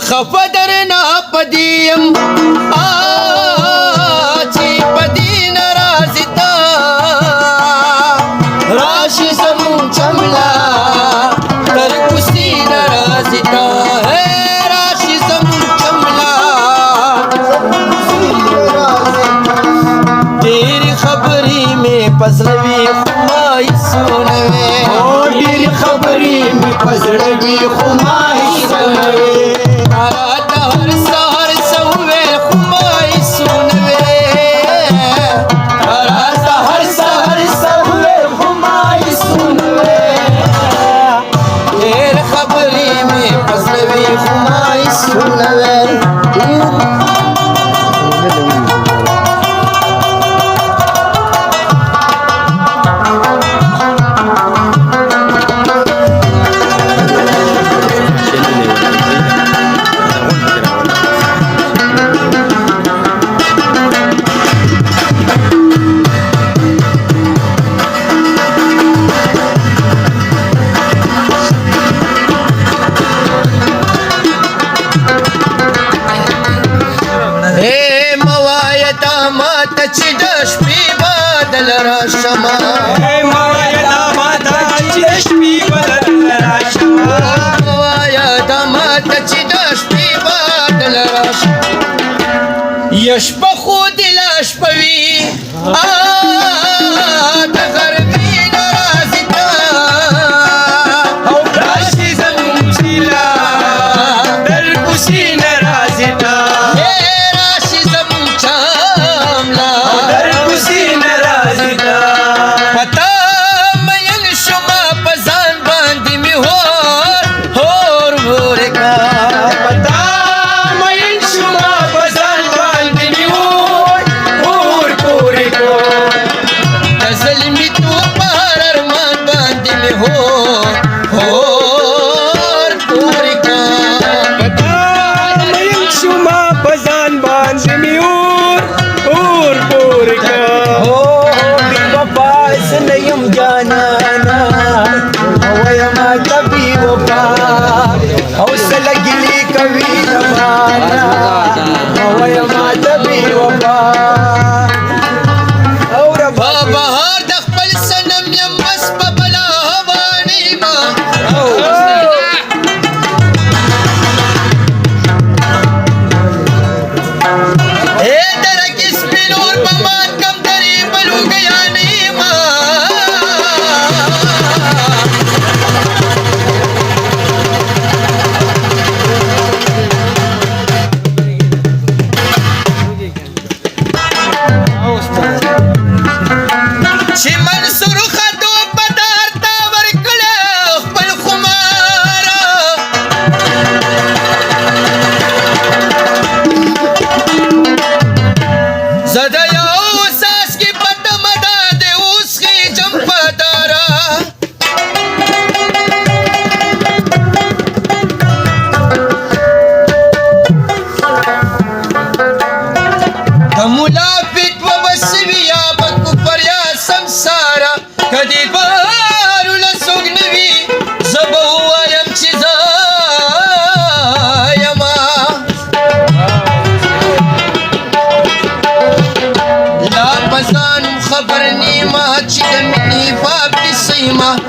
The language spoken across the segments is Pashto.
خفه درنه پدې یم چې پدې ناراضي تا راشي زمون چملا تر کوڅې ناراضي تا راشي زمون چملا ډېرې خبرې مې په زړه وي خو مایسونه وې ډېرې خبرې مې په زړه وي خو مایسونه وې راته هر سهار څه وویل خو مایسونه وې راته هر سهار څه وویل خو مایسونه وې ډېرې خبرې مې په زړه وي خو مایسونه وې چې د شپې بدل راشما موایا دا ماته چې د شپې بدل راشما موایا دا ماته چې د شپې بدل راشما یشپه خو دل شپوي د غربي ناراضي تا او راشي زمون چیلا در کوڅې ناراضي تا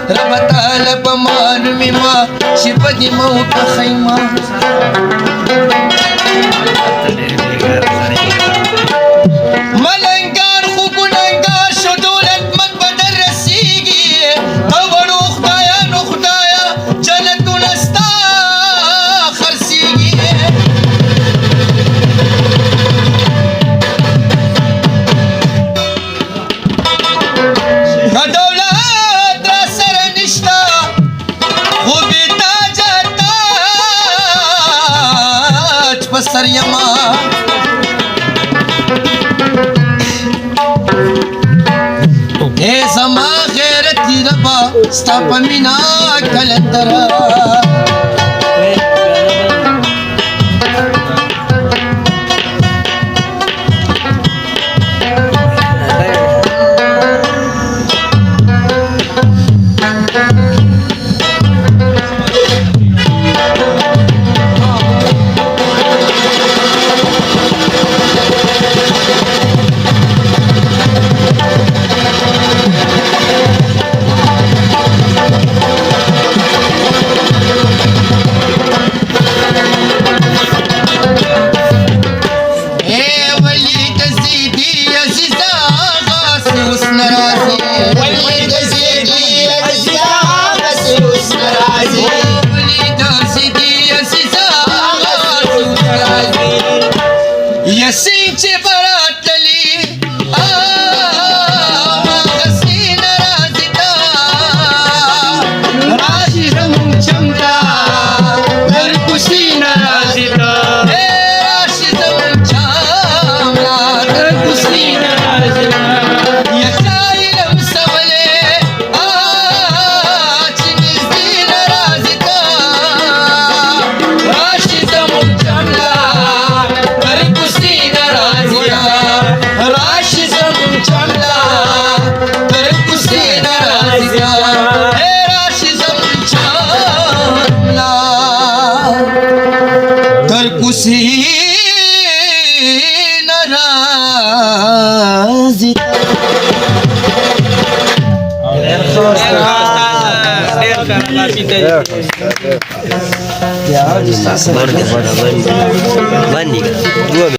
رب تعالی په معلومي ما چې په دې مو په خیمه ملنګان خو ګناهګار شو دولتمن به در رسېږي قبرو خدایه نو خدایه جنتونه ستا خرڅېږي سر یما اے زما غیرتی ربا ستا په مینا کلندر यसींचे बरातली मागसी नाराजिता राशी जमून क्षमता तर कुशी नाराजिता हे राशी जमून क्षमता तर कुशी नाराजिता याचा इलम सवले चिनिस्ती नाराजिता राशी जमून क्षमता तर कुशी नाराजिता राशी जमून क्षमता तर कुशी नाराजिता हे राशी जमून क्षमता तर कुशी बंदी